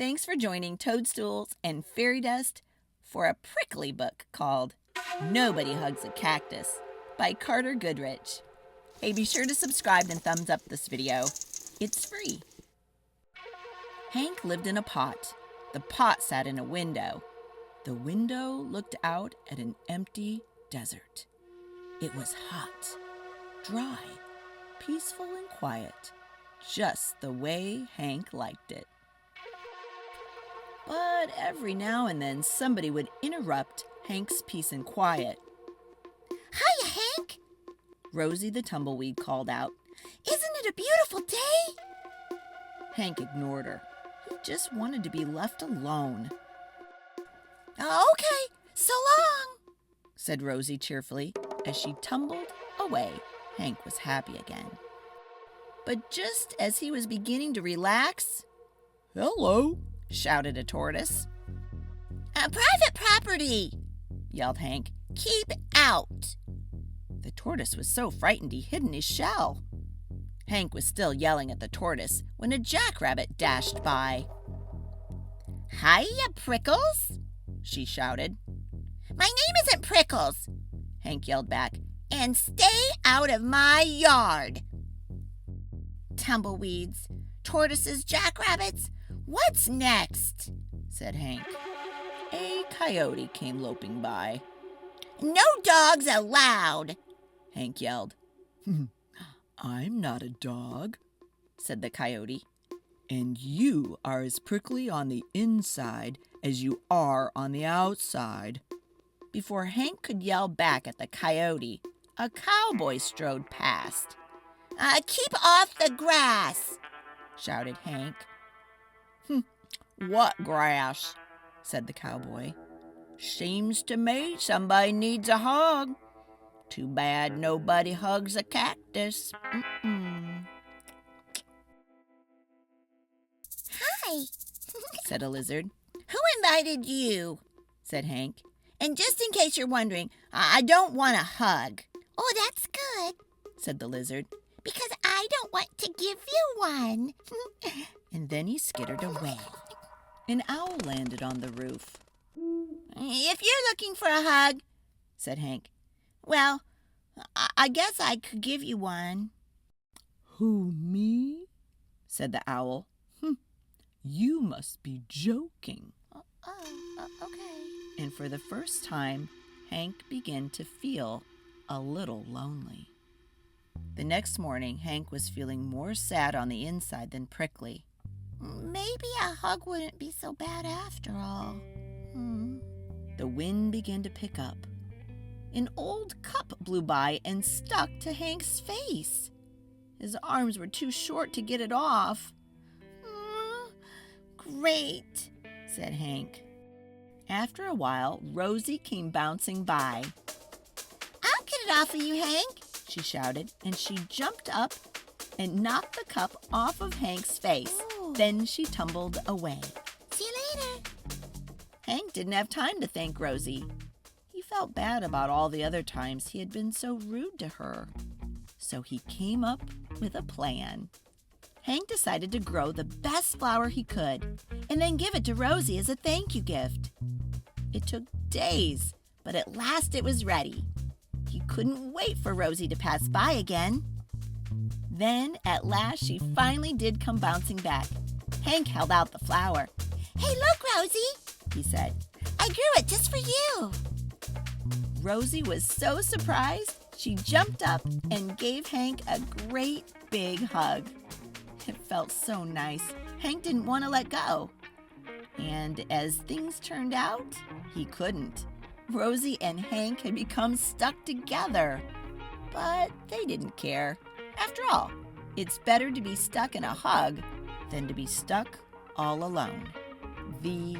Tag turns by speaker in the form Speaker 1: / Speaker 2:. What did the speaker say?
Speaker 1: Thanks for joining Toadstools and Fairy Dust for a prickly book called Nobody Hugs a Cactus by Carter Goodrich. Hey, be sure to subscribe and thumbs up this video. It's free. Hank lived in a pot. The pot sat in a window. The window looked out at an empty desert. It was hot, dry, peaceful and quiet, just the way Hank liked it. But every now and then somebody would interrupt Hank's peace and quiet.
Speaker 2: "Hiya, Hank!"
Speaker 1: Rosie the tumbleweed called out.
Speaker 2: "Isn't it a beautiful day?"
Speaker 1: Hank ignored her. He just wanted to be left alone.
Speaker 2: "Okay, so long,"
Speaker 1: said Rosie cheerfully. As she tumbled away, Hank was happy again. But just as he was beginning to relax, "Hello!" shouted a tortoise.
Speaker 2: "Private property,"
Speaker 1: yelled Hank.
Speaker 2: "Keep out."
Speaker 1: The tortoise was so frightened he hid in his shell. Hank was still yelling at the tortoise when a jackrabbit dashed by.
Speaker 2: "Hiya, Prickles,"
Speaker 1: she shouted.
Speaker 2: "My name isn't Prickles,"
Speaker 1: Hank yelled back.
Speaker 2: "and stay out of my yard." "Tumbleweeds, tortoises, jackrabbits, what's next?"
Speaker 1: said Hank. A coyote came loping by.
Speaker 2: "No dogs allowed,"
Speaker 1: Hank yelled. "I'm not a dog," said the coyote. "And you are as prickly on the inside as you are on the outside." Before Hank could yell back at the coyote, a cowboy strode past.
Speaker 2: "Keep off the grass,"
Speaker 1: shouted Hank. "What grass?" said the cowboy. "Seems to me somebody needs a hug. Too bad nobody hugs a cactus."
Speaker 2: "Hi,"
Speaker 1: said a lizard.
Speaker 2: "Who invited you?" said Hank. "And just in case you're wondering, I don't want a hug." "Oh, that's good,"
Speaker 1: said the lizard.
Speaker 2: "because I don't want to give you one."
Speaker 1: And then he skittered away. An owl landed on the roof.
Speaker 2: "If you're looking for a hug," said Hank, "well, I guess I could give you one."
Speaker 1: "Who, me?" said the owl. "You must be joking."
Speaker 2: Okay.
Speaker 1: And for the first time, Hank began to feel a little lonely. The next morning, Hank was feeling more sad on the inside than prickly.
Speaker 2: Maybe a hug wouldn't be so bad after all.
Speaker 1: The wind began to pick up. An old cup blew by and stuck to Hank's face. His arms were too short to get it off.
Speaker 2: "Great,"
Speaker 1: said Hank. After a while, Rosie came bouncing by.
Speaker 2: "I'll get it off of you, Hank,"
Speaker 1: she shouted, and she jumped up and knocked the cup off of Hank's face.
Speaker 2: Ooh.
Speaker 1: Then she tumbled away.
Speaker 2: "See you later."
Speaker 1: Hank didn't have time to thank Rosie. He felt bad about all the other times he had been so rude to her. So he came up with a plan. Hank decided to grow the best flower he could and then give it to Rosie as a thank you gift. It took days, but at last it was ready. He couldn't wait for Rosie to pass by again. Then, at last, she finally did come bouncing back. Hank held out the flower.
Speaker 2: "Hey, look, Rosie,"
Speaker 1: he said.
Speaker 2: "I grew it just for you."
Speaker 1: Rosie was so surprised, she jumped up and gave Hank a great big hug. It felt so nice. Hank didn't want to let go. And as things turned out, he couldn't. Rosie and Hank had become stuck together. But they didn't care. After all, it's better to be stuck in a hug than to be stuck all alone. The